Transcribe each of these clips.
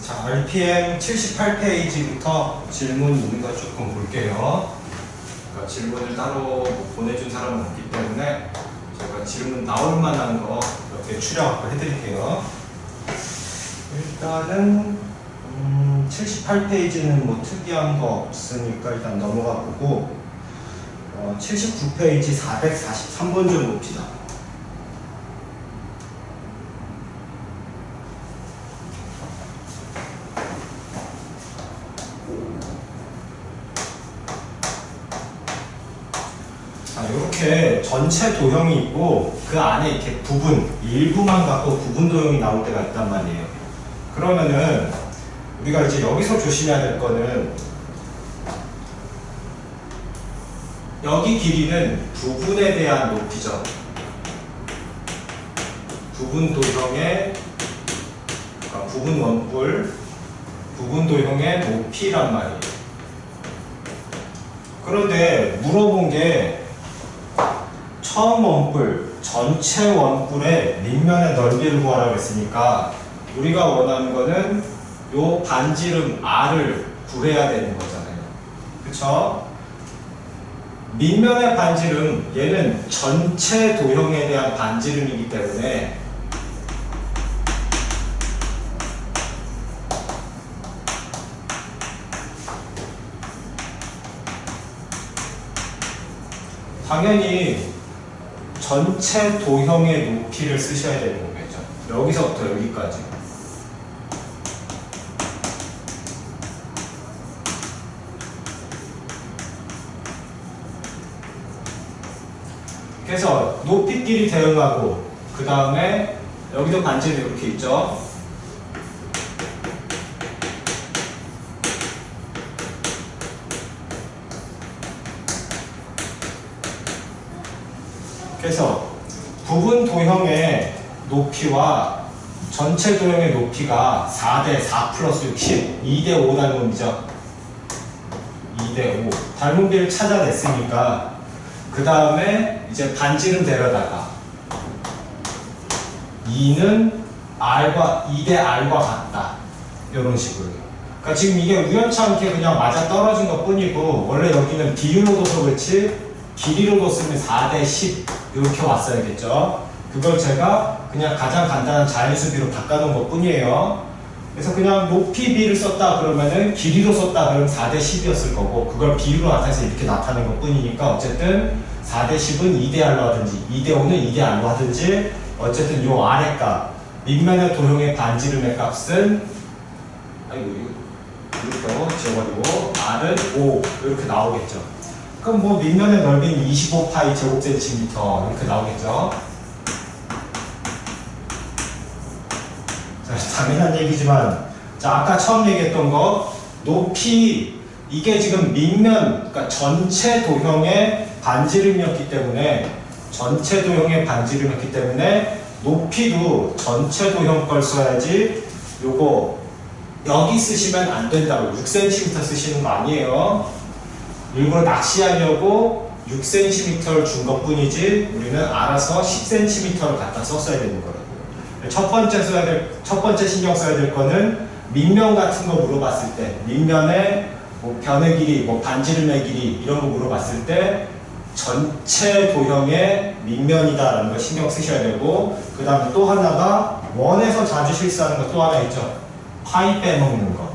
자, RPM 78페이지부터 질문 있는 거 조금 볼게요. 그러니까 질문을 따로 보내준 사람은 없기 때문에 제가 질문 나올 만한 거 이렇게 추려 해드릴게요. 일단은 78페이지는 뭐 특이한 거 없으니까 일단 넘어가 보고 79페이지 443번 좀 봅시다. 이렇게 전체 도형이 있고 그 안에 이렇게 부분, 일부만 갖고 부분 도형이 나올 때가 있단 말이에요. 그러면은 우리가 이제 여기서 조심해야 될 거는 여기 길이는 부분에 대한 높이죠. 부분 도형의 그러니까 부분 원뿔, 부분 도형의 높이란 말이에요. 그런데 물어본 게 처음 원뿔, 전체 원뿔의 밑면의 넓이를 구하라고 했으니까 우리가 원하는 거는 요 반지름 R을 구해야 되는 거잖아요. 그쵸? 밑면의 반지름, 얘는 전체 도형에 대한 반지름이기 때문에 당연히 전체 도형의 높이를 쓰셔야 되는 거겠죠. 여기서부터 여기까지. 그래서 높이끼리 대응하고 그 다음에 여기도 반지름이 이렇게 있죠. 그래서 부분 도형의 높이와 전체 도형의 높이가 4대 4 플러스 60, 2대 5 닮음이죠. 2대 5. 닮음비를 찾아냈으니까 그 다음에 이제 반지름 데려다가 2는 R과 2대 R과 같다. 이런 식으로. 그러니까 지금 이게 우연찮게 그냥 맞아 떨어진 것 뿐이고 원래 여기는 비율로 둬서 그렇지 길이로 뒀으면 4대 10 이렇게 왔어야겠죠. 그걸 제가 그냥 가장 간단한 자연수비로 바꿔놓은 것 뿐이에요. 그래서 그냥 높이 비를 썼다 그러면은 길이로 썼다 그러면 4대 10이었을 거고 그걸 비율로 나타내서 이렇게 나타낸 것 뿐이니까 어쨌든 4대 10은 2대 R로 하든지 2대 5는 2대 R로 하든지 어쨌든 요 아래 값 밑면의 도형의 반지름의 값은 아이고 이렇게 지워버리고 R은 5 이렇게 나오겠죠. 그럼 뭐 밑면의 넓이는 25파이 제곱센티미터 이렇게 나오겠죠. 자, 당연한 얘기지만 자 아까 처음 얘기했던 거 높이 이게 지금 밑면 그러니까 전체 도형의 반지름이었기 때문에 높이도 전체 도형 걸 써야지 요거 여기 쓰시면 안 된다고 6cm 쓰시는 거 아니에요. 일부러 낚시하려고 6cm를 준 것 뿐이지 우리는 알아서 10cm를 갖다 썼어야 되는 거라고요. 첫 번째 신경 써야 될 거는 밑면 같은 거 물어봤을 때 밑면의 뭐 변의 길이, 뭐 반지름의 길이 이런 거 물어봤을 때 전체 도형의 밑면이다라는 거 신경 쓰셔야 되고 그 다음에 또 하나가 원에서 자주 실수하는 거 또 하나 있죠. 파이 빼먹는 거.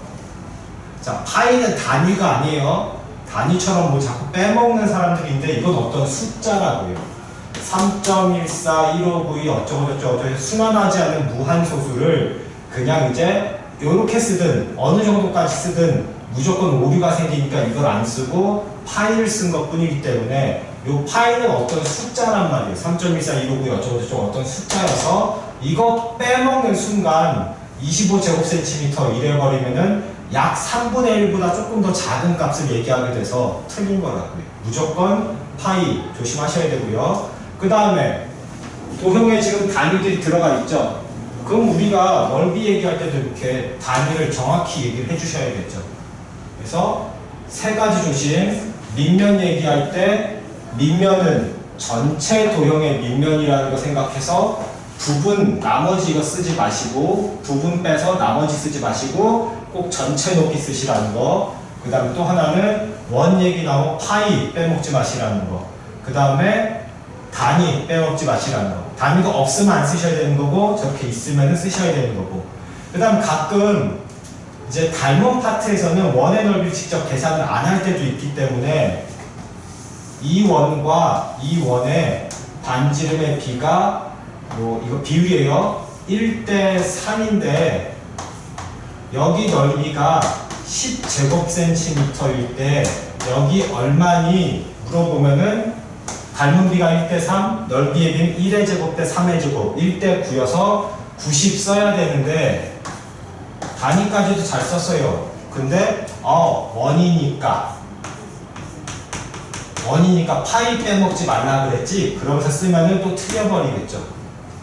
자, 파이는 단위가 아니에요. 단위처럼 뭐 자꾸 빼먹는 사람들인데 이건 어떤 숫자라고요. 3.14, 1592 어쩌고저쩌고 순환하지 않은 무한소수를 그냥 이제 이렇게 쓰든 어느 정도까지 쓰든 무조건 오류가 생기니까 이걸 안 쓰고 파이를 쓴 것 뿐이기 때문에 이 파이는 어떤 숫자란 말이에요. 3.14, 1592 어쩌고저쩌고 어떤 숫자여서 이거 빼먹는 순간 25제곱센티미터 이래버리면은 약 3분의 1보다 조금 더 작은 값을 얘기하게 돼서 틀린 거라고요. 무조건 파이 조심하셔야 되고요. 그 다음에 도형에 지금 단위들이 들어가 있죠. 그럼 우리가 넓이 얘기할 때도 이렇게 단위를 정확히 얘기를 해주셔야겠죠. 그래서 세 가지 조심. 밑면 얘기할 때 밑면은 전체 도형의 밑면이라는 거 생각해서 부분 나머지 이거 쓰지 마시고 부분 빼서 나머지 쓰지 마시고 꼭 전체 높이 쓰시라는 거. 그 다음에 또 하나는 원 얘기 나오고 파이 빼먹지 마시라는 거. 그 다음에 단위 빼먹지 마시라는 거. 단위가 없으면 안 쓰셔야 되는 거고 저렇게 있으면 쓰셔야 되는 거고. 그 다음 가끔 이제 닮은 파트에서는 원의 넓이를 직접 계산을 안 할 때도 있기 때문에 이 원과 이 원의 반지름의 비가 이거 비율이에요. 1대 3인데 여기 넓이가 10제곱센티미터일 때 여기 얼마니 물어보면은 닮은 비가 1대 3, 넓이의 비는 1의 제곱 대 3의 제곱 1대 9여서 90 써야 되는데 단위까지도 잘 썼어요. 근데 원이니까 파이 빼먹지 말라 그랬지. 그러면서 쓰면은 또 틀려버리겠죠.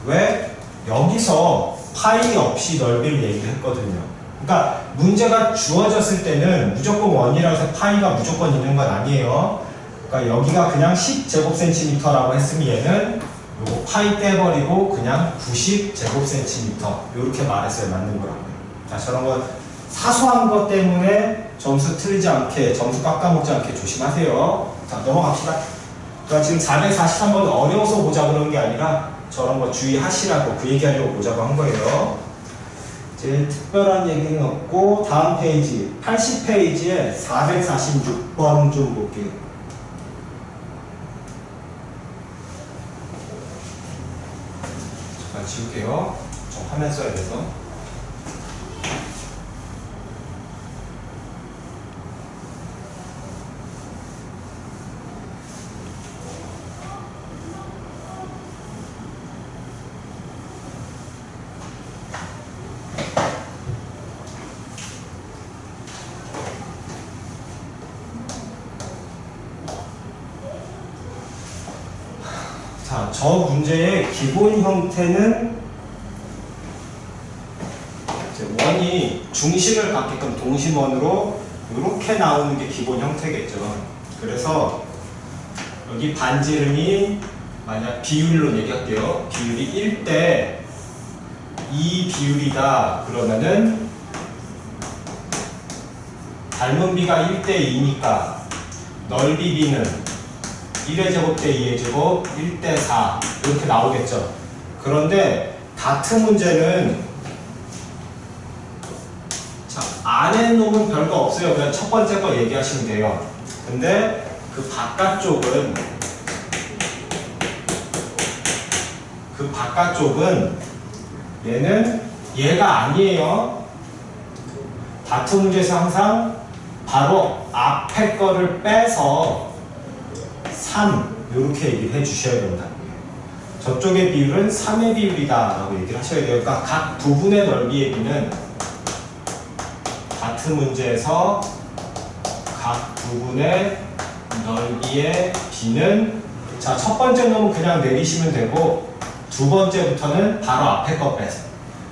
왜? 여기서 파이 없이 넓이를 얘기했거든요. 그러니까 문제가 주어졌을 때는 무조건 원이라고 해서 파이가 무조건 있는 건 아니에요. 그러니까 여기가 그냥 10제곱센티미터라고 했으면 얘는 요거 파이 떼버리고 그냥 90제곱센티미터 이렇게 말했어요. 맞는 거라고요. 자, 저런 거 사소한 것 때문에 점수 틀리지 않게, 점수 깎아먹지 않게 조심하세요. 자, 넘어갑시다. 그러니까 지금 443번 어려워서 보자고 그런 게 아니라 저런 거 주의하시라고 그 얘기하려고 보자고 한 거예요. 이제 특별한 얘기는 없고 다음 페이지 80페이지에 446번 좀 볼게요. 잠깐 지울게요. 좀 화면 써야 돼서. 자, 저 문제의 기본 형태는 이제 원이 중심을 갖게끔 동심원으로 이렇게 나오는 게 기본 형태겠죠. 그래서 여기 반지름이 만약 비율로 얘기할게요. 비율이 1대 2 비율이다. 그러면은 닮은 비가 1대 2니까 넓이 비는 1의 제곱 대 2의 제곱 1대 4 이렇게 나오겠죠. 그런데 다트 문제는 자, 안에 놈은 별거 없어요. 그냥 첫 번째 거 얘기하시면 돼요. 근데 그 바깥쪽은 얘는 얘가 아니에요. 다트 문제에서 항상 바로 앞에 거를 빼서 3 이렇게 얘기를 해주셔야 된다고요. 저쪽의 비율은 3의 비율이다 라고 얘기를 하셔야 돼요. 그러니까 각 부분의 넓이의 비는 다트 문제에서 각 부분의 넓이의 비는 자, 첫 번째 놈은 그냥 내리시면 되고 두 번째부터는 바로 앞에 거 빼서.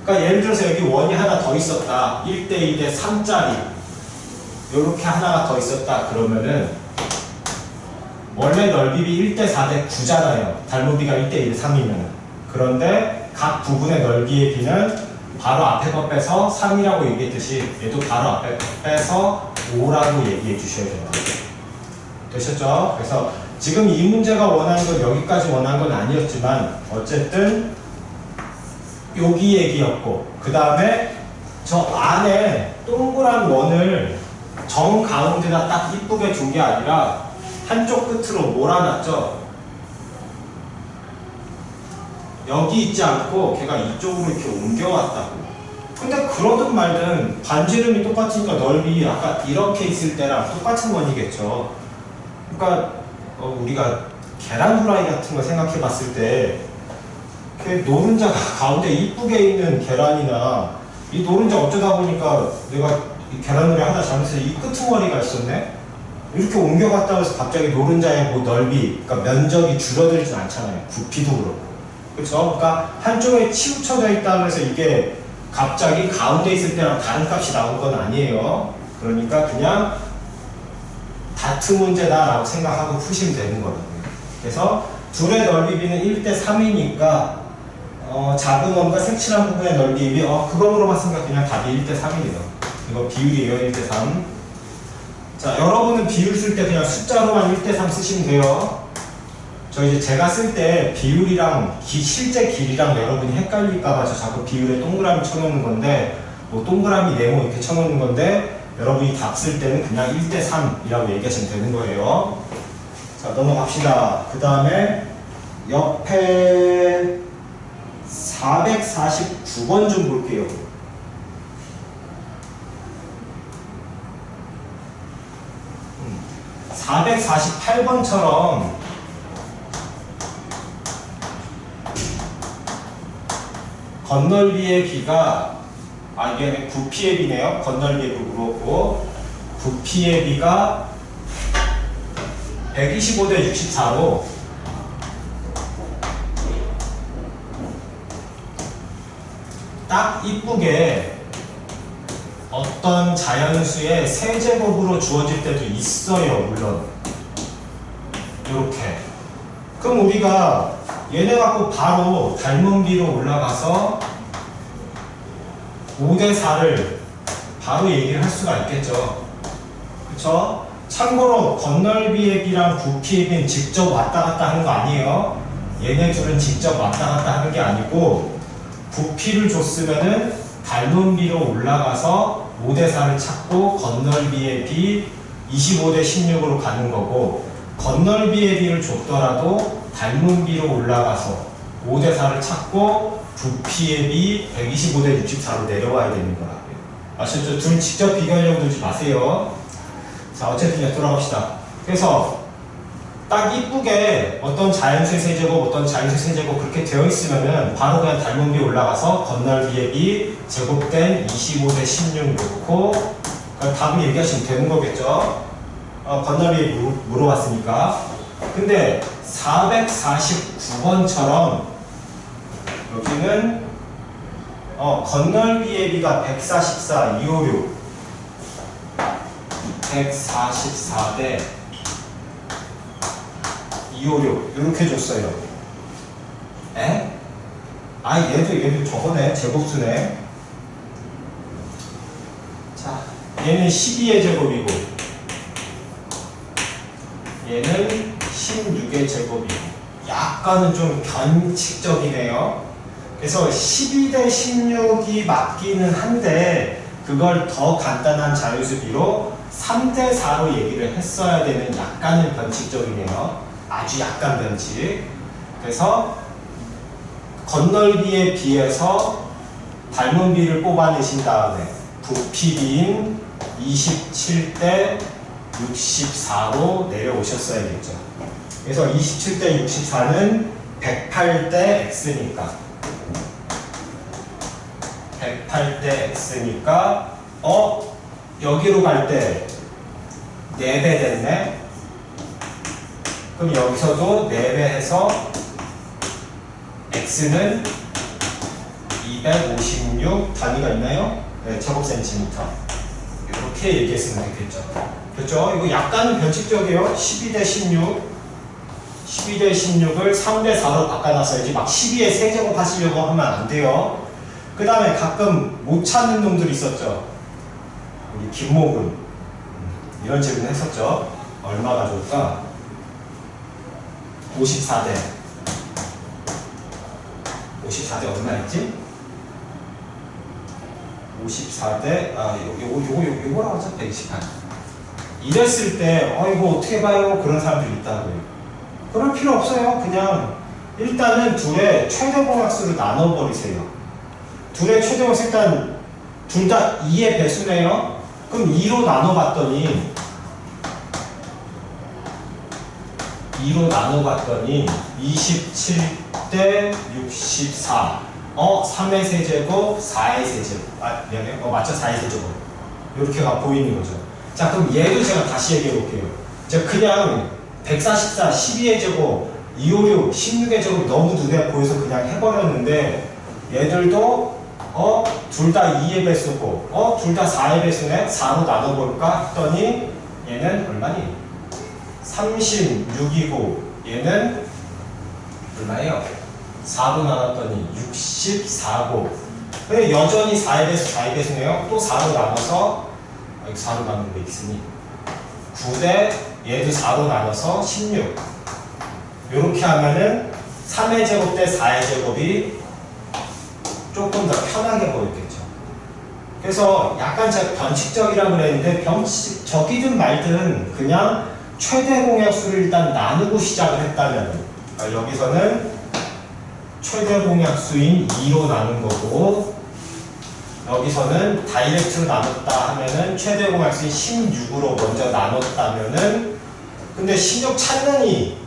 그러니까 예를 들어서 여기 원이 하나 더 있었다. 1대 2대 3짜리 이렇게 하나가 더 있었다. 그러면은 원래 넓이비 1대 4대 9잖아요. 닮은 비가 1대 1대 3이면. 그런데 각 부분의 넓이의 비는 바로 앞에 거 빼서 3이라고 얘기했듯이 얘도 바로 앞에 거 빼서 5라고 얘기해 주셔야 됩니다. 되셨죠? 그래서 지금 이 문제가 원하는 건 여기까지 원하는 건 아니었지만 어쨌든 여기 얘기였고 그 다음에 저 안에 동그란 원을 정 가운데다 딱 이쁘게 둔 게 아니라 한쪽 끝으로 몰아놨죠. 여기 있지 않고 걔가 이쪽으로 이렇게 옮겨왔다고. 근데 그러든 말든 반지름이 똑같으니까 넓이 아까 이렇게 있을 때랑 똑같은 원이겠죠. 그러니까 우리가 계란 후라이 같은 거 생각해 봤을 때 노른자가 가운데 이쁘게 있는 계란이나 이 노른자 어쩌다 보니까 내가 이 계란 후라이 하나 잘못해서 이 끄트머리가 있었네? 이렇게 옮겨갔다고 해서 갑자기 노른자의 뭐 넓이, 그러니까 면적이 줄어들진 않잖아요. 부피도 그렇고. 그렇죠? 그러니까 한쪽에 치우쳐져 있다고 해서 이게 갑자기 가운데 있을 때랑 다른 값이 나온 건 아니에요. 그러니까 그냥 다트 문제다라고 생각하고 푸시면 되는 거거든요. 그래서 둘의 넓이 비는 1대 3이니까 작은 원과 색칠한 부분의 넓이 비 그거 물어봤으니까 그냥 답이 1대3이에요. 이거 비율이에요. 1대3. 자, 여러분은 비율 쓸 때 그냥 숫자로만 1대3 쓰시면 돼요. 저 이제 제가 쓸 때 비율이랑 실제 길이랑 여러분이 헷갈릴까봐 저 자꾸 비율에 동그라미 쳐놓는 건데, 뭐 동그라미 네모 이렇게 쳐놓는 건데, 여러분이 답 쓸 때는 그냥 1대3이라고 얘기하시면 되는 거예요. 자, 넘어갑시다. 그 다음에 옆에 449번 좀 볼게요. 음, 448번처럼 건널비의 비가 이게 부피의 비네요. 건널비의 비 물었고, 부피의 비가 125대 64로 딱 이쁘게 어떤 자연수의 세제곱으로 주어질 때도 있어요. 물론 이렇게. 그럼 우리가 얘네 갖고 바로 닮은 비로 올라가서 5대4를 바로 얘기를 할 수가 있겠죠. 그쵸? 참고로 건널비의 비랑 부피의 비는 직접 왔다 갔다 하는 거 아니에요. 얘네 둘은 직접 왔다 갔다 하는 게 아니고, 부피를 줬으면은 닮은 비로 올라가서 5대4를 찾고 건널비의 비 25대 16으로 가는 거고, 건널비의 비를 줬더라도 닮은 비로 올라가서 5대4를 찾고 부피의 비 125대 64로 내려와야 되는 거라고요. 아시죠? 둘 직접 비교하려고 들지 마세요. 자, 어쨌든 이제 돌아갑시다. 그래서 딱 이쁘게 어떤 자연수의 세제곱, 어떤 자연수의 세제곱 그렇게 되어 있으면은 바로 그냥 닮은 비 올라가서 건널비의 비 제곱된 25대 16 놓고 답을 얘기하시면 되는 거겠죠. 건널비 물어봤으니까. 근데 449번처럼 여기는 건널비의 비가 144, 256 144대 256 이렇게 줬어요. 에? 얘도 저거네. 제곱수네. 자, 얘는 12의 제곱이고 얘는 16의 제곱이고 약간은 좀 변칙적이네요. 그래서 12대 16이 맞기는 한데 그걸 더 간단한 자유수비로 3대 4로 얘기를 했어야 되는 약간은 변칙적이네요. 아주 약간 변칙. 그래서 건널비에 비해서 닮은 비를 뽑아내신 다음에 부피비인 27대 64로 내려오셨어야겠죠. 그래서 27대 64는 108대 x니까 108대 x니까 여기로 갈 때 4배 됐네. 그럼 여기서도 4배 해서 x는 256 단위가 있나요? 네, 제곱센티미터. 이렇게 얘기했으면 되겠죠. 그렇죠? 이거 약간은 변칙적이에요. 12대 16 12대 16을 3대 4로 바꿔놨어야지 막 12에 세제곱 하시려고 하면 안 돼요. 그 다음에 가끔 못 찾는 놈들이 있었죠. 우리 김목은 이런 질문 했었죠. 얼마가 좋을까? 54대 54대 얼마였지? 54대 요거라고 하죠. 128 이랬을 때 이거 어떻게 봐요? 그런 사람들이 있다고요. 그럴 필요 없어요. 그냥 일단은 둘의 최대 공약수를 나눠버리세요. 둘의 최대 공약수 일단 둘 다 2의 배수네요. 그럼 2로 나눠봤더니 27대 64 3의 세제곱 4의 세제곱 미안해요. 맞죠? 4의 세제곱 이렇게가 보이는 거죠. 자, 그럼 얘도 제가 다시 얘기해 볼게요. 제가 그냥 144, 12의 제곱, 256, 16의 제곱 너무 눈에 보여서 그냥 해버렸는데 얘들도 둘 다 2의 배수고 둘 다 4의 배수네. 4로 나눠볼까 했더니 얘는 얼마니? 36이고 얘는 얼마예요? 4로 나눴더니 64고. 여전히 4의 배수, 4의 배수네요. 또 4로 나눠서, 여기 4로 나누는 게 있으니 9대 얘도 4로 나눠서 16. 이렇게 하면은 3의 제곱 대 4의 제곱이 조금 더 편하게 보이겠죠. 그래서 약간 제가 변칙적이라고 그랬는데 변칙적이든 말든 그냥 최대 공약수를 일단 나누고 시작을 했다면 여기서는 최대 공약수인 2로 나눈 거고 여기서는 다이렉트로 나눴다 하면은 최대 공약수인 16으로 먼저 나눴다면은 근데 16 찾느니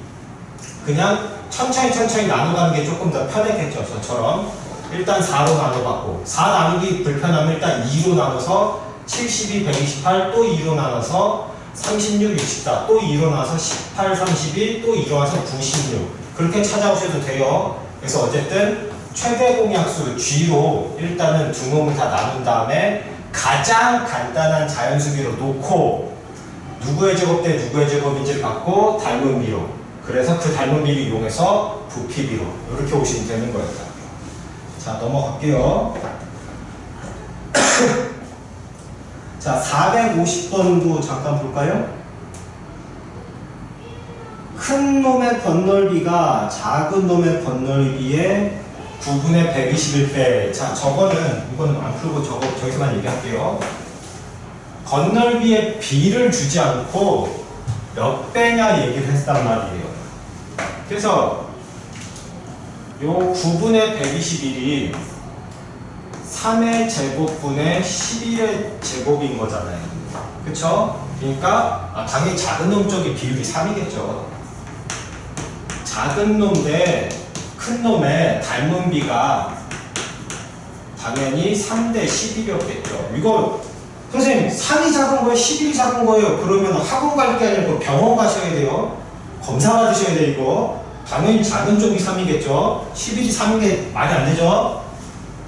그냥 천천히 나눠가는 게 조금 더 편했겠죠. 저처럼 일단 4로 나눠봤고 4 나누기 불편하면 일단 2로 나눠서 72, 128 또 2로 나눠서 36, 64 또 2로 나눠서 18, 32 또 2로 나눠서 96 그렇게 찾아오셔도 돼요. 그래서 어쨌든 최대 공약수 G로 일단은 두 놈을 다 나눈 다음에 가장 간단한 자연수비로 놓고 누구의 제곱 대 누구의 제곱인지를 갖고 닮은 비로 그래서 그 닮은 비를 이용해서 부피 비로 이렇게 오시면 되는 거예요. 자 넘어갈게요. 자 450번도 잠깐 볼까요? 큰 놈의 건널비가 작은 놈의 건널비의 9분의 121배. 자, 이거는 안 풀고 저기서만 얘기할게요. 건널비의 비를 주지 않고 몇 배냐 얘기를 했단 말이에요. 그래서 요 9분의 121이 3의 제곱분의 11의 제곱인 거잖아요. 그쵸? 그러니까 당연히 작은 놈 쪽의 비율이 3이겠죠. 작은 놈 대 큰 놈의 닮은 비가 당연히 3대 11이었겠죠. 이거 선생님 3이 작은 거예요? 11이 작은 거예요? 그러면 학원 갈 게 아니고 병원 가셔야 돼요. 검사 받으셔야 돼요. 이거 당연히 작은 쪽이 3이겠죠. 11이 3인 게 말이 안 되죠.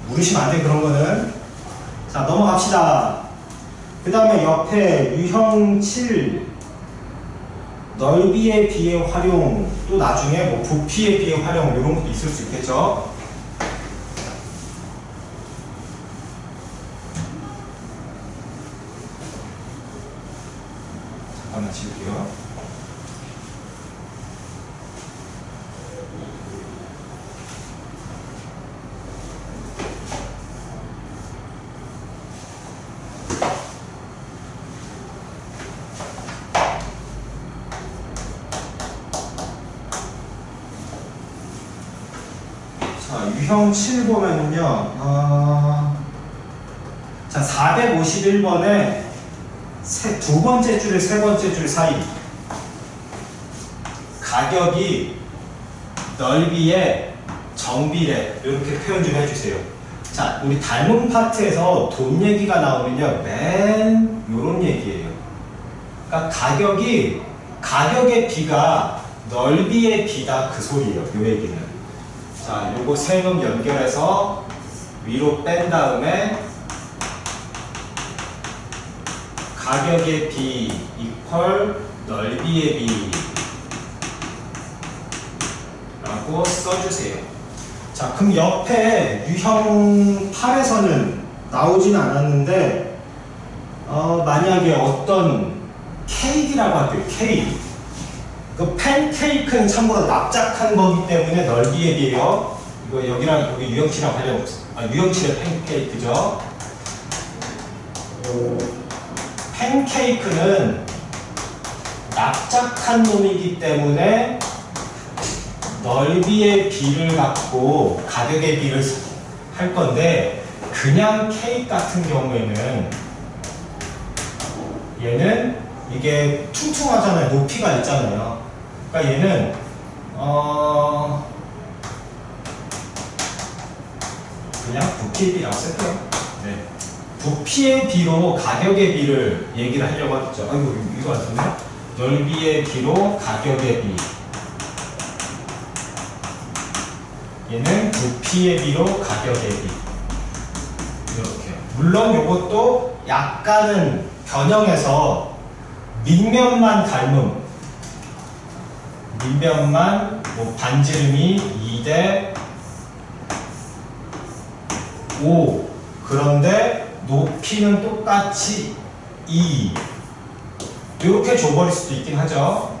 물으시면 안 돼 그런 거는. 자 넘어갑시다. 그 다음에 옆에 유형 7 넓이에 비해 활용 또 나중에 뭐 부피에 비해 활용 이런 것도 있을 수 있겠죠. 잠깐만 지울게요. 유형 7 보면은요, 자, 451번에 두 번째 줄에 세 번째 줄 사이 가격이 넓이의 정비례 이렇게 표현 좀 해주세요. 자, 우리 닮은 파트에서 돈 얘기가 나오면요, 맨 요런 얘기예요. 그러니까 가격의 비가 넓이의 비다 그 소리예요. 요 얘기는. 자, 요거 세 놈 연결해서 위로 뺀 다음에 가격의 비 이퀄 넓이의 비 라고 써주세요. 자, 그럼 옆에 유형 8에서는 나오진 않았는데 만약에 어떤 케이크라고 할게요. 케이크. 그 팬케이크는 참고로 납작한 거기 때문에 넓이에 비해요. 이거 여기랑 여기 유형치랑 관련 없어. 유형치의 팬케이크죠. 팬케이크는 납작한 놈이기 때문에 넓이의 비를 갖고 가격의 비를 할 건데 그냥 케이크 같은 경우에는 얘는 이게 퉁퉁하잖아요. 높이가 있잖아요. 그러니까 얘는 그냥 부피의 비라고 쓸게요. 네. 부피의 비로 가격의 비를 얘기를 하려고 하겠죠. 아이고 이거 같은데? 넓이의 비로 가격의 비. 얘는 부피의 비로 가격의 비. 이렇게. 물론 이것도 약간은 변형해서 밑면만 닮음, 밑면만 뭐 반지름이 2대 5. 그런데 높이는 똑같이 2. 이렇게 줘버릴 수도 있긴 하죠.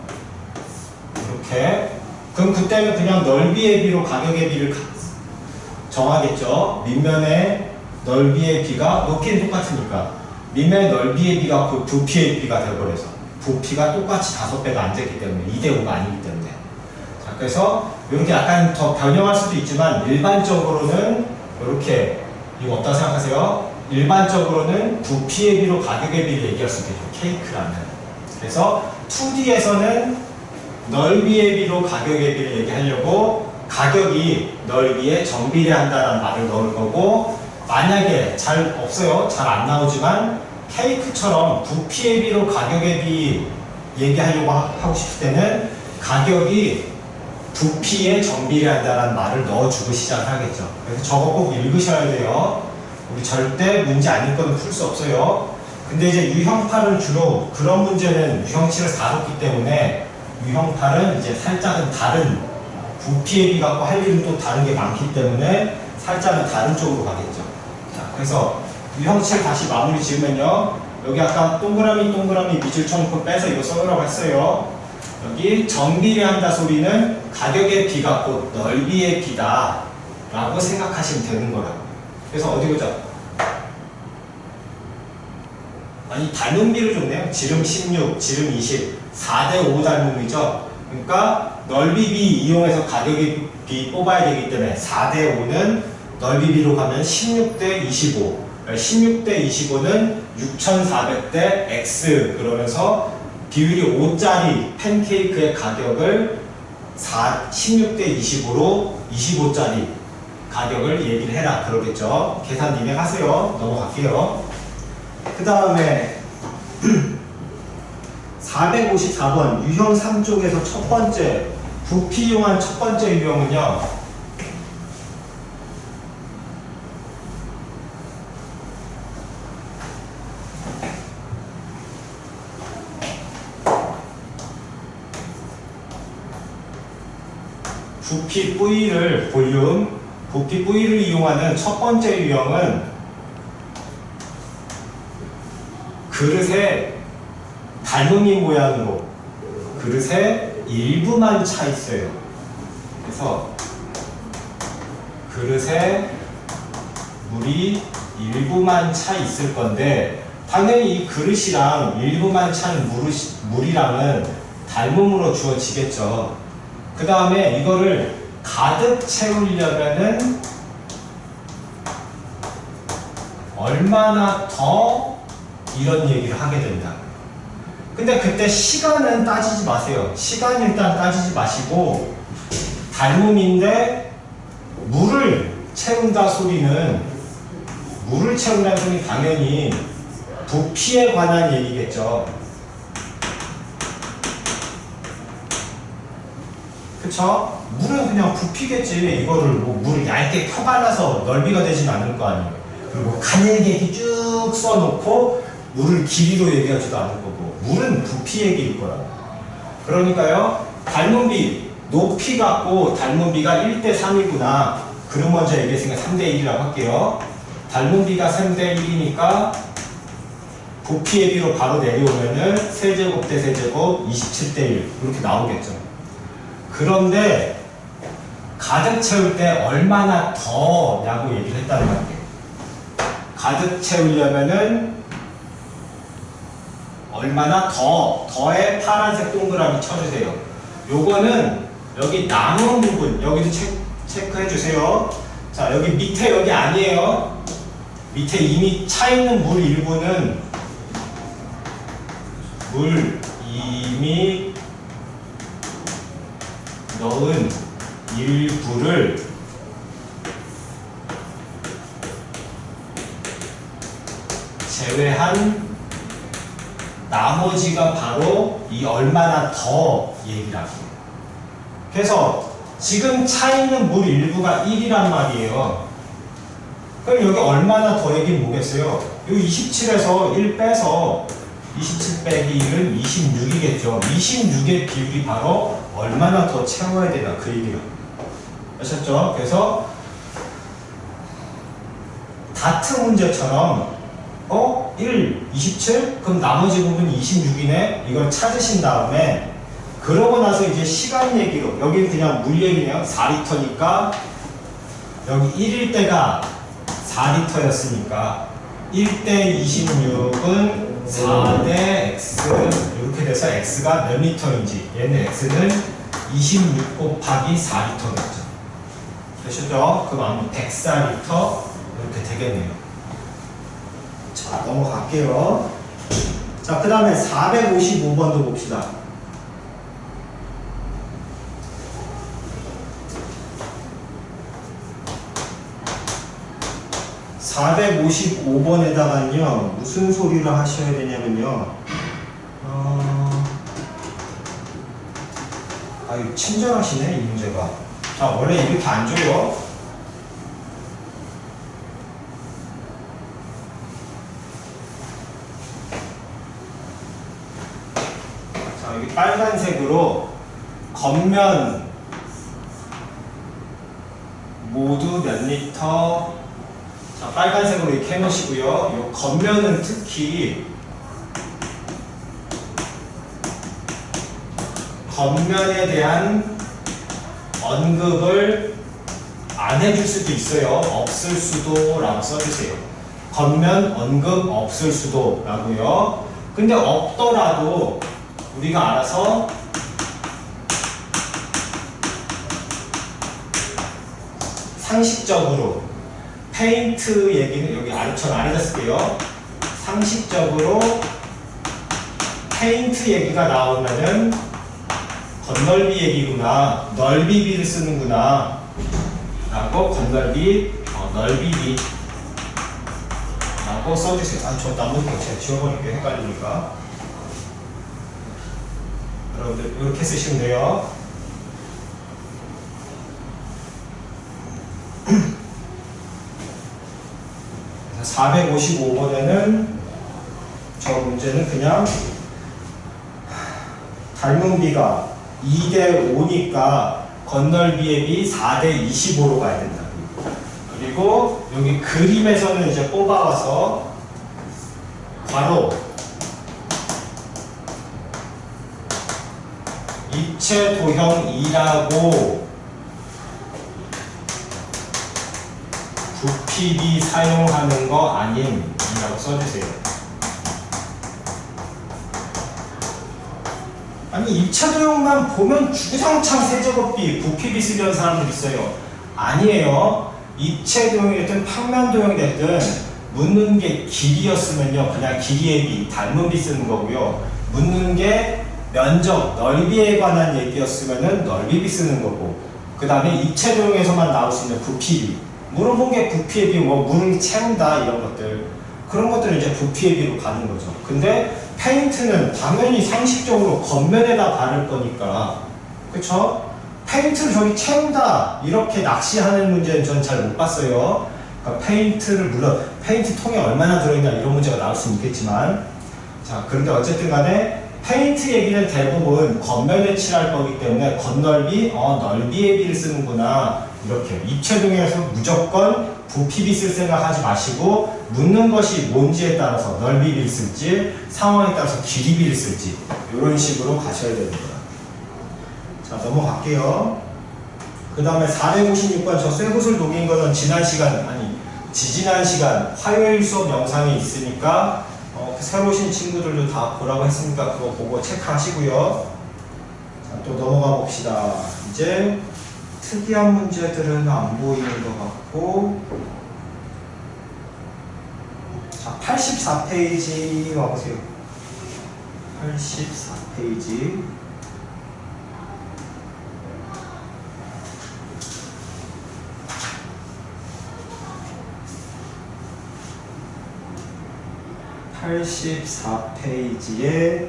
이렇게. 그럼 그때는 그냥 넓이의 비로 가격의 비를 정하겠죠. 밑면의 넓이의 비가 높이는 똑같으니까 밑면의 넓이의 비가 그 부피의 비가 되어버려서 부피가 똑같이 5배가 앉았기 때문에 2대5가 아니기 때문에. 자, 그래서 이렇게 약간 더 변형할 수도 있지만 일반적으로는 이렇게 이거 어떻다 생각하세요? 일반적으로는 부피의 비로 가격의 비를 얘기할 수 있겠죠. 케이크라면. 그래서 2D에서는 넓이의 비로 가격의 비를 얘기하려고 가격이 넓이에 정비례한다는 말을 넣을 거고, 만약에 잘 없어요. 잘 안 나오지만 케이크처럼 부피의 비로 가격의 비 얘기하려고 하고 싶을 때는 가격이 부피에 정비례한다는 말을 넣어주고 시작을 하겠죠. 그래서 저거 꼭 읽으셔야 돼요. 우리 절대 문제 아닐 거는 풀 수 없어요. 근데 이제 유형8은 주로 그런 문제는 유형7을 다뤘기 때문에 유형8은 이제 살짝은 다른 부피의 비 갖고 할 일은 또 다른 게 많기 때문에 살짝은 다른 쪽으로 가겠죠. 자, 그래서 유형7 다시 마무리 지으면요. 여기 아까 동그라미 밑줄 쳐놓고 빼서 이거 써놓으라고 했어요. 여기 정비례한다 소리는 가격의 비가 곧 넓이의 비다 라고 생각하시면 되는 거라고. 그래서 어디 보자. 아니 닮은 비를 줬네요. 지름 16, 지름 20, 4대5 닮은 비죠. 그러니까 넓이 비 이용해서 가격의 비 뽑아야 되기 때문에 4대5는 넓이 비로 가면 16대 25, 16대 25는 6400대 X. 그러면서 비율이 5짜리 팬케이크의 가격을 16대 25로 25짜리 가격을 얘기를 해라 그러겠죠. 계산 니네 하세요. 넘어갈게요. 그 다음에 454번 유형 3쪽에서 첫 번째 부피 이용한 첫 번째 유형은요. 부피 V를 볼륨, 부피 V를 이용하는 첫 번째 유형은 그릇의 닮은이 모양으로 그릇의 일부만 차 있어요. 그래서 그릇에 물이 일부만 차 있을 건데 당연히 이 그릇이랑 일부만 찬 물이랑은 닮음으로 주어지겠죠. 그 다음에 이거를 가득 채우려면은 얼마나 더 이런 얘기를 하게 된다. 근데 그때 시간은 따지지 마세요. 시간 일단 따지지 마시고 닮음인데 물을 채운다 소리는 물을 채운다는 소리는 당연히 부피에 관한 얘기겠죠. 그쵸? 물은 그냥 부피겠지. 이거를 뭐 물을 얇게 펴발라서 넓이가 되진 않을 거 아니에요. 그리고 가늘게 이렇게 쭉 써놓고 물을 길이로 얘기하지도 않을 거고 물은 부피 얘기일 거라고. 그러니까요. 닮은 비, 높이 갖고 닮은 비가 1대 3이구나. 그럼 먼저 얘기했으니까 3대 1이라고 할게요. 닮은 비가 3대 1이니까 부피의 비로 바로 내려오면은 세제곱 대 세제곱 27대 1 이렇게 나오겠죠. 그런데 가득 채울 때 얼마나 더냐고 얘기를 했다는 거예요. 가득 채우려면은 얼마나 더의 파란색 동그라미 쳐주세요. 요거는 여기 남은 부분 여기도 체크해 주세요. 자, 여기 밑에 여기 아니에요. 밑에 이미 차 있는 물 일부는 물 이미 넣은 일부를 제외한 나머지가 바로 이 얼마나 더 얘기를 합니다. 그래서 지금 차 있는 물 일부가 1이란 말이에요. 그럼 여기 얼마나 더 얘기는 뭐겠어요? 이 27에서 1 빼서 27 빼기 1은 26이겠죠. 26의 비율이 바로 얼마나 더 채워야 되나 그 얘기예요. 아셨죠? 그래서 같은 문제처럼 1, 27? 그럼 나머지 부분 26이네? 이걸 찾으신 다음에 그러고 나서 이제 시간 얘기로 여기는 그냥 물 얘기네요. 4리터니까 여기 1일 때가 4리터였으니까 1대 26은 4대 x 이렇게 돼서 x가 몇 리터인지 얘는 x는 26 곱하기 4리터겠죠. 되셨죠? 그럼 104리터 이렇게 되겠네요. 자, 넘어갈게요. 자, 그 다음에 455번도 봅시다. (455번에다가는요) 무슨 소리를 하셔야 되냐면요, 아유, 친절하시네 이 문제가. 자, 원래 이렇게 안 줘요. 자, 여기 빨간색으로 겉면 모두 몇 리터. 자, 빨간색으로 이렇게 해놓으시고요. 요 겉면은 특히 겉면에 대한 언급을 안 해줄 수도 있어요. 없을 수도 라고 써주세요. 겉면 언급 없을 수도 라고요. 근데 없더라도 우리가 알아서 상식적으로 페인트 얘기는 여기 아래처럼 아래다 쓸게요. 상식적으로 페인트 얘기가 나오면은 건널비 얘기구나, 넓이비를 쓰는구나 라고 건널비, 넓이비 라고 써주세요. 아, 저 나머지 거 제가 지워버릴게요. 헷갈리니까. 여러분들 이렇게 쓰시면 돼요. 455번에는 저 문제는 그냥 닮은 비가 2대 5니까 건널비의 비 4대 25로 가야 된다. 그리고 여기 그림에서는 이제 뽑아와서 괄호 입체 도형 2라고 부피비 사용하는 거 아님 이라고 써주세요. 아니, 입체 도형만 보면 주구장창 세제곱비, 부피비 쓰려는 사람들 있어요. 아니에요. 입체 도형이 됐든 평면 도형이 됐든 묻는 게 길이였으면요 그냥 길이의 비, 닮은 비 쓰는 거고요. 묻는 게 면적, 넓이에 관한 얘기였으면은 넓이비 쓰는 거고, 그 다음에 입체 도형에서만 나올 수 있는 부피비, 물어본 게 부피의 비, 뭐 물을 채운다 이런 것들, 그런 것들은 이제 부피의 비로 가는 거죠. 근데 페인트는 당연히 상식적으로 겉면에다 바를 거니까, 그쵸? 페인트를 저기 채운다 이렇게 낚시하는 문제는 전 잘 못 봤어요. 그러니까 페인트를, 물론 페인트 통에 얼마나 들어있나 이런 문제가 나올 수는 있겠지만, 자, 그런데 어쨌든 간에 페인트 얘기는 대부분 겉면에 칠할 거기 때문에 겉넓이, 넓이의 비를 쓰는구나 이렇게. 입체 도형에서 무조건 부피비 쓸 생각 하지 마시고, 묻는 것이 뭔지에 따라서 넓이비를 쓸지 상황에 따라서 길이비를 쓸지 이런 식으로 가셔야 됩니다. 자, 넘어갈게요. 그 다음에 456번 저 쇠구슬 녹인 거는 지난 시간, 아니 지지난 시간 화요일 수업 영상에 있으니까 새로 오신 친구들도 다 보라고 했으니까 그거 보고 체크하시고요. 자, 또 넘어가 봅시다. 이제 특이한 문제들은 안 보이는 것 같고, 자, 84페이지 와보세요. 84페이지. (84페이지에)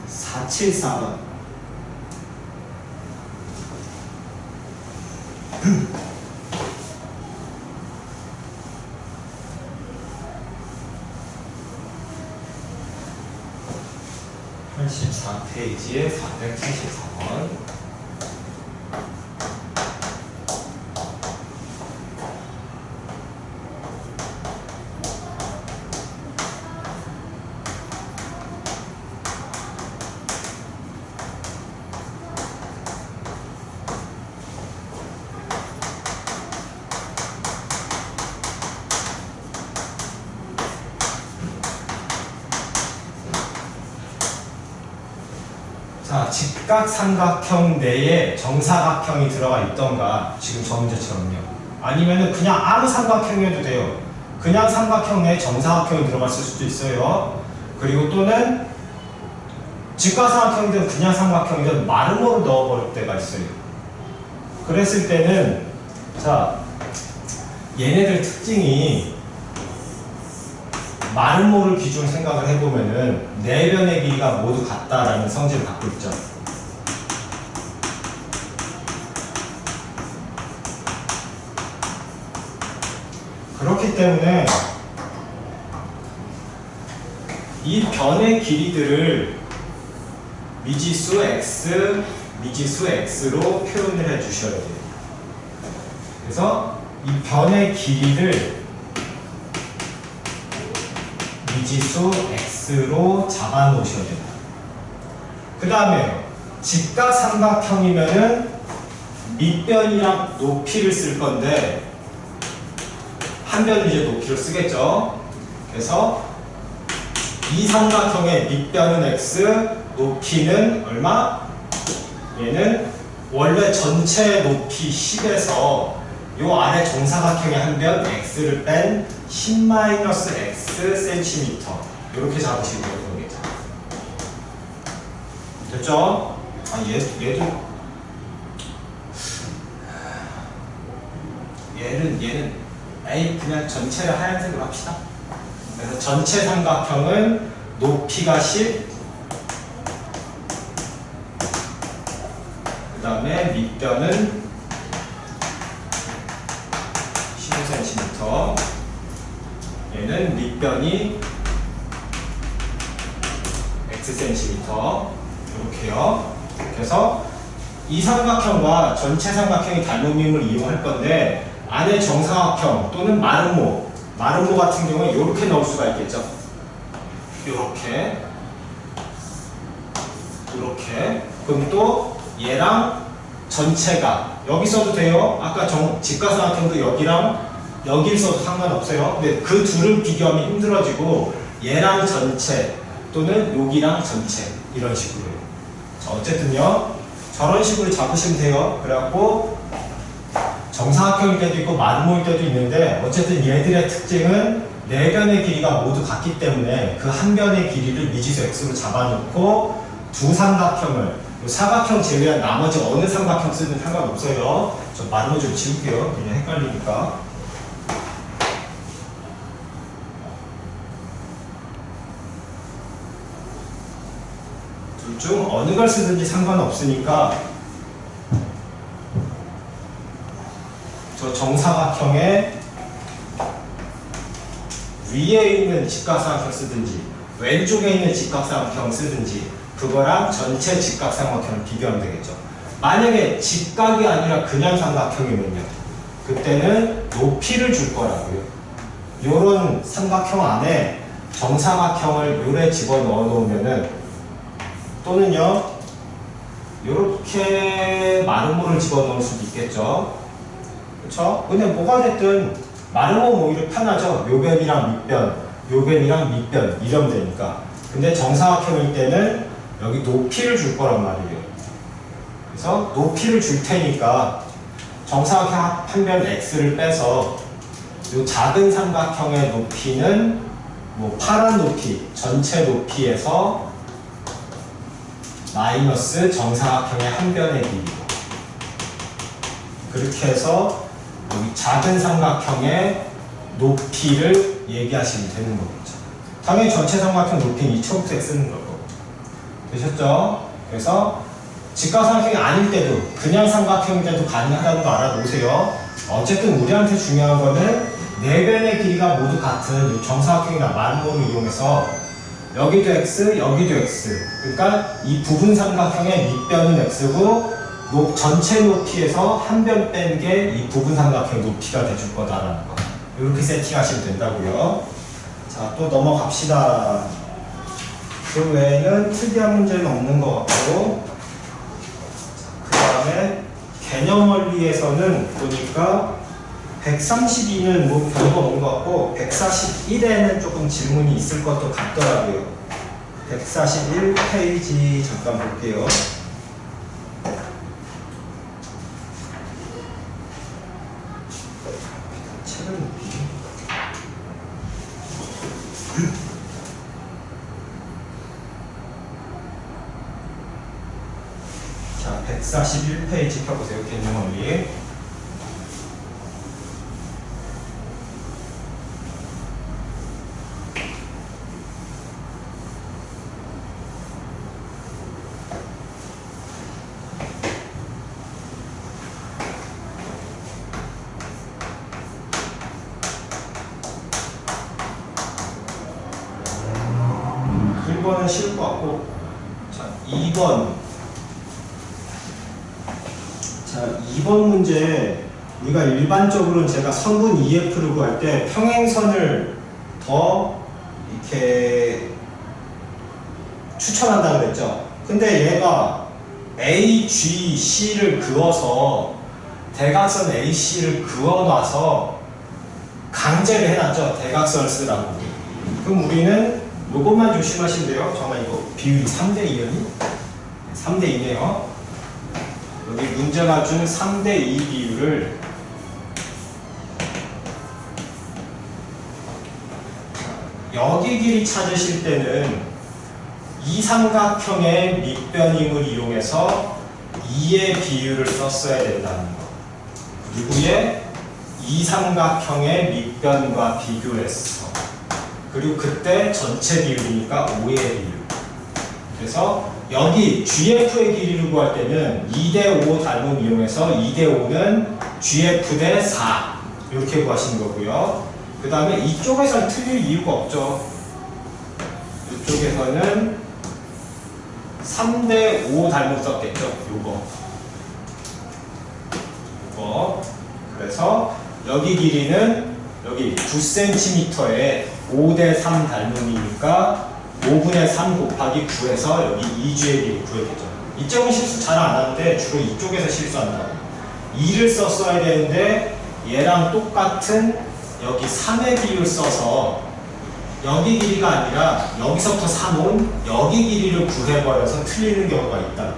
474번. (84페이지에) 474번. 자, 직각삼각형 내에 정사각형이 들어가 있던가, 지금 저 문제처럼요. 아니면은 그냥 아무 삼각형이어도 돼요. 그냥 삼각형 내에 정사각형이 들어갔을 수도 있어요. 그리고 또는 직각삼각형이든 그냥 삼각형이든 마름모를 넣어버릴 때가 있어요. 그랬을 때는 자, 얘네들 특징이 마름모를 기준 생각을 해보면은 네 변의 길이가 모두 같다라는 성질을 갖고 있죠. 그렇기 때문에 이 변의 길이들을 미지수 x, 미지수 x로 표현을 해 주셔야 돼요. 그래서 이 변의 길이를 미지수 x로 잡아 놓으셔야 됩니다. 그 다음에 직각삼각형이면은 밑변이랑 높이를 쓸 건데 한 변은 이제 높이를 쓰겠죠. 그래서 이 삼각형의 밑변은 x, 높이는 얼마? 얘는 원래 전체 높이 10에서 요 아래 정사각형의 한 변 x를 뺀 10-x cm 이렇게 잡으시면 되겠죠. 됐죠? 아, 얘는 에이 그냥 전체를 하얀색으로 합시다. 그래서 전체 삼각형은 높이가 10, 그 다음에 밑변은 15cm, 얘는 밑변이 xcm 이렇게요. 그래서 이 삼각형과 전체 삼각형의 닮음임을 이용할 건데 안에 정사각형 또는 마름모 같은 경우에 이렇게 넣을 수가 있겠죠. 이렇게 그럼 또 얘랑 전체가 여기 써도 돼요. 아까 직각삼각형도 여길 써도 상관없어요. 근데 그 둘을 비교하면 힘들어지고 얘랑 전체 또는 여기랑 전체 이런 식으로. 자, 어쨌든요 저런 식으로 잡으시면 돼요. 그래갖고 정사각형일 때도 있고 마름모일 때도 있는데 어쨌든 얘들의 특징은 네 변의 길이가 모두 같기 때문에 그 한 변의 길이를 미지수 x로 잡아놓고 두 삼각형을 사각형 제외한 나머지 어느 삼각형 쓰든 상관없어요. 저 마름모 좀 지울게요. 그냥 헷갈리니까. 둘 중 어느 걸 쓰든지 상관없으니까 저 정사각형의 위에 있는 직각삼각형 쓰든지 왼쪽에 있는 직각삼각형 쓰든지 그거랑 전체 직각삼각형을 비교하면 되겠죠. 만약에 직각이 아니라 그냥 삼각형이면요 그때는 높이를 줄 거라고요. 요런 삼각형 안에 정사각형을 요래 집어넣어 놓으면은 또는요 요렇게 마름모를 집어넣을 수도 있겠죠. 그쵸? 근데 뭐가 됐든 마름모 오히려 편하죠. 요변이랑 밑변, 요변이랑 밑변 이러면 되니까. 근데 정사각형일 때는 여기 높이를 줄 거란 말이에요. 그래서 높이를 줄 테니까 정사각형 한 변 x를 빼서 요 작은 삼각형의 높이는 뭐 파란 높이, 전체 높이에서 마이너스 정사각형의 한 변의 길이 그렇게 해서 여기 작은 삼각형의 높이를 얘기하시면 되는 거겠죠. 당연히 전체 삼각형 높이는 2초부터 쓰는 거고. 되셨죠? 그래서 직각삼각형이 아닐 때도 그냥 삼각형일 때도 가능하다는 거 알아놓으세요. 어쨌든 우리한테 중요한 거는 네 변의 길이가 모두 같은 정사각형이나 마름모를 이용해서 여기도 x, 여기도 x. 그러니까 이 부분 삼각형의 밑변은 x고 전체 높이에서 한 변 뺀 게 이 부분 삼각형의 높이가 돼줄 거다라는 거. 이렇게 세팅하시면 된다고요. 자, 또 넘어갑시다. 그 외에는 특이한 문제는 없는 것 같고, 그 다음에 개념 원리에서는 보니까 132는 뭐 별거 없는 것 같고 141에는 조금 질문이 있을 것도 같더라고요. 141페이지 잠깐 볼게요. 책은 자, 141페이지 펴보세요. 개념원리. 는 쉬울 것 같고, 자, 2번. 자, 2번 문제, 우리가 일반적으로는 제가 성분 EF를 구할 때 평행선을 더 이렇게 추천한다 그랬죠. 근데 얘가 AGC를 그어서 대각선 AC를 그어놔서 강제를 해놨죠. 대각선을 쓰라고. 그럼 우리는 요것만 조심하시면 돼요. 정말 이거 비율이 3대2니? 3대2네요. 여기 문제가 준 3대2 비율을 여기 길이 찾으실 때는 이 삼각형의 밑변임을 이용해서 2의 비율을 썼어야 된다는 거. 그리고 이 삼각형의 밑변과 비교했어. 그리고 그때 전체 비율이니까 5의 비율. 그래서 여기 GF의 길이를 구할 때는 2대5 닮음 이용해서 2대5는 GF 대 4 이렇게 구하시는 거고요. 그 다음에 이쪽에서는 틀릴 이유가 없죠. 이쪽에서는 3대5 닮음 썼겠죠. 요거. 그래서 여기 길이는 여기 9cm에 5대3 닮음이니까 5분의 3 곱하기 9에서 여기 2G의 비율 구해야겠죠. 이쪽은 실수 잘 안 하는데 주로 이쪽에서 실수한다고. 2를 썼어야 되는데 얘랑 똑같은 여기 3의 비율 써서 여기 길이가 아니라 여기서부터 3온 여기 길이를 구해버려서 틀리는 경우가 있다.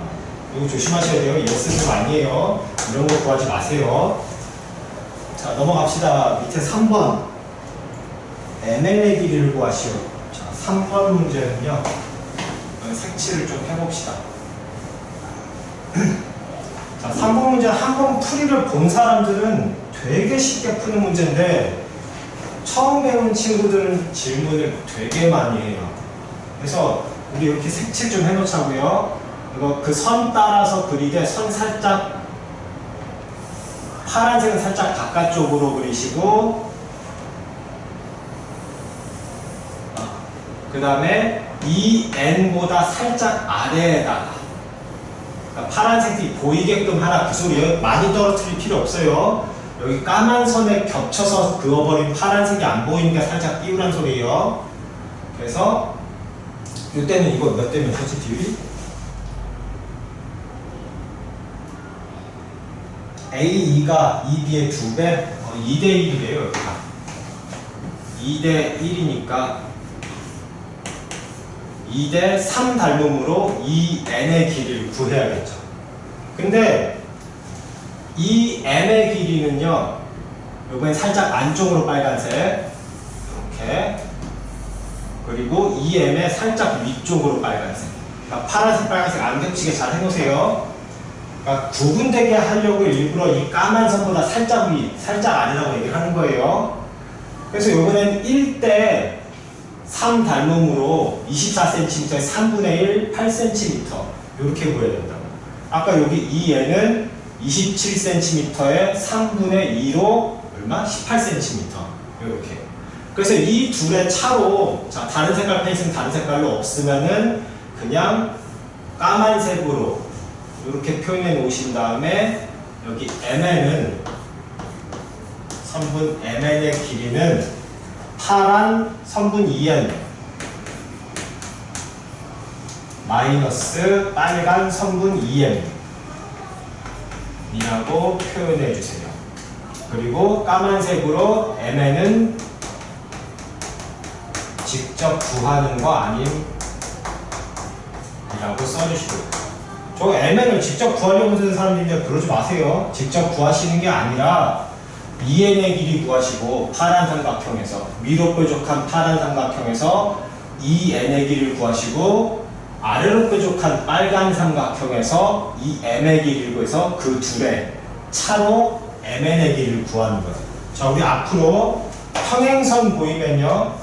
이거 조심하셔야 돼요. 예스는 아니에요. 이런 거 구하지 마세요. 자, 넘어갑시다. 밑에 3번. ML의 길이를 구하시오. 자, 3번 문제는요. 색칠을 좀 해봅시다. 자, 3번 문제 한번 풀이를 본 사람들은 되게 쉽게 푸는 문제인데 처음 배운 친구들은 질문을 되게 많이 해요. 그래서 우리 이렇게 색칠 좀 해놓자고요. 이거 그 선 따라서 그리되 선 살짝 파란색은 살짝 바깥쪽으로 그리시고 그 다음에 이 N보다 살짝 아래에다가 그러니까 파란색이 보이게끔 하라 그 소리예요. 많이 떨어뜨릴 필요 없어요. 여기 까만 선에 겹쳐서 그어버린 파란색이 안 보이는 게 살짝 띄우란 소리예요. 그래서 이때는 이거 몇 대 몇이지 비율이? A2가 2B의 2배? 2대 1이래요 여기가. 2대 1이니까 2대 3 닮음으로 이 n의 길이를 구해야겠죠. 근데 이 n의 길이는요, 요번엔 살짝 안쪽으로 빨간색 이렇게, 그리고 이 m의 살짝 위쪽으로 빨간색. 그러니까 파란색 빨간색 안 겹치게 잘 해놓으세요. 그러니까 구분되게 하려고 일부러 이 까만 선보다 살짝 위, 살짝 아래라고 얘기를 하는 거예요. 그래서 요번엔 1대 3 닮음으로 24cm에 3분의 1, 8cm 이렇게 구해야 된다. 아까 여기 이 얘는 27cm에 3분의 2로 얼마? 18cm 이렇게. 그래서 이 둘의 차로 자 다른 색깔 페인트는 다른 색깔로 없으면은 그냥 까만색으로 이렇게 표현해 놓으신 다음에 여기 MN은 선분 MN의 길이는 파란 선분 2N 마이너스 빨간 선분 2N 이라고 표현해 주세요. 그리고 까만색으로 MN은 직접 구하는 거 아님 라고 써주시고, 저 MN을 직접 구하려고 드는 사람들인데 그러지 마세요. 직접 구하시는 게 아니라 2n의 길이 구하시고 파란 삼각형에서 위로 뾰족한 파란 삼각형에서 2n의 길이를 구하시고 아래로 뾰족한 빨간 삼각형에서 이 m의 길이를 구해서 그 둘의 차로 mn의 길이를 구하는 거예요. 자, 우리 앞으로 평행선 보이면요,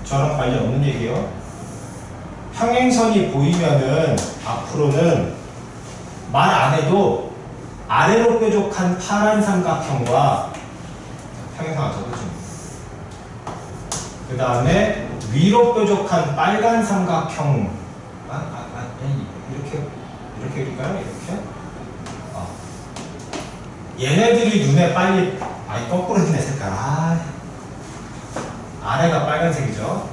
저랑 관련 없는 얘기예요. 평행선이 보이면은 앞으로는 말 안 해도 아래로 뾰족한 파란 삼각형과 평행선 안 쳐도 좀, 그 다음에 위로 뾰족한 빨간 삼각형, 이렇게 그릴까요? 이렇게? 얘네들이 눈에 빨리, 거꾸로 있네, 색깔. 아래가 빨간색이죠?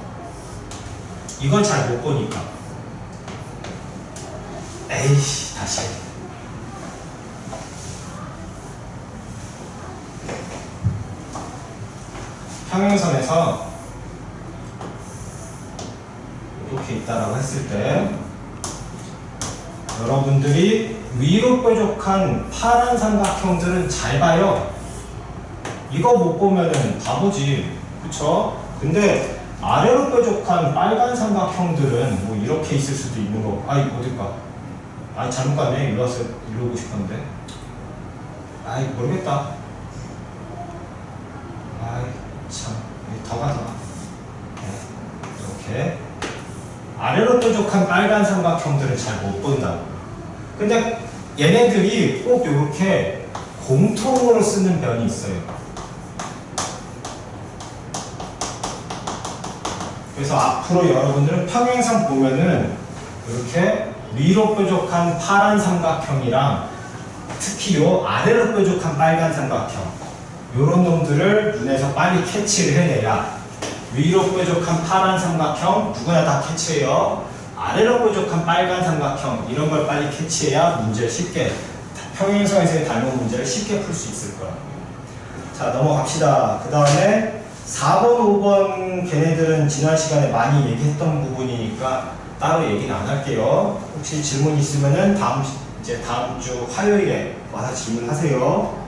이걸 잘 못 보니까. 에이씨, 다시. 평행선에서 이렇게 있다라고 했을 때 여러분들이 위로 뾰족한 파란 삼각형들은 잘 봐요. 이거 못 보면은 바보지, 그쵸? 근데 아래로 뾰족한 빨간 삼각형들은 뭐 이렇게 있을 수도 있는 거고. 어딜까? 잘못 갔네. 일로 와서 일로 오고 싶었는데. 모르겠다. 참, 더 가. 네, 이렇게 아래로 뾰족한 빨간 삼각형들은 잘 못 본다고. 근데 얘네들이 꼭 이렇게 공통으로 쓰는 변이 있어요. 그래서 앞으로 여러분들은 평행선 보면은 이렇게 위로 뾰족한 파란 삼각형이랑 특히 요 아래로 뾰족한 빨간 삼각형, 요런 놈들을 눈에서 빨리 캐치를 해내야, 위로 뾰족한 파란 삼각형 누구나 다 캐치해요. 아래로 뾰족한 빨간 삼각형, 이런 걸 빨리 캐치해야 문제를 쉽게, 평행선에서의 닮은 문제를 쉽게 풀 수 있을 거라고요. 자, 넘어갑시다. 그 다음에 4번, 5번 걔네들은 지난 시간에 많이 얘기했던 부분이니까 따로 얘기는 안 할게요. 혹시 질문 있으면은 다음 주 화요일에 와서 질문하세요.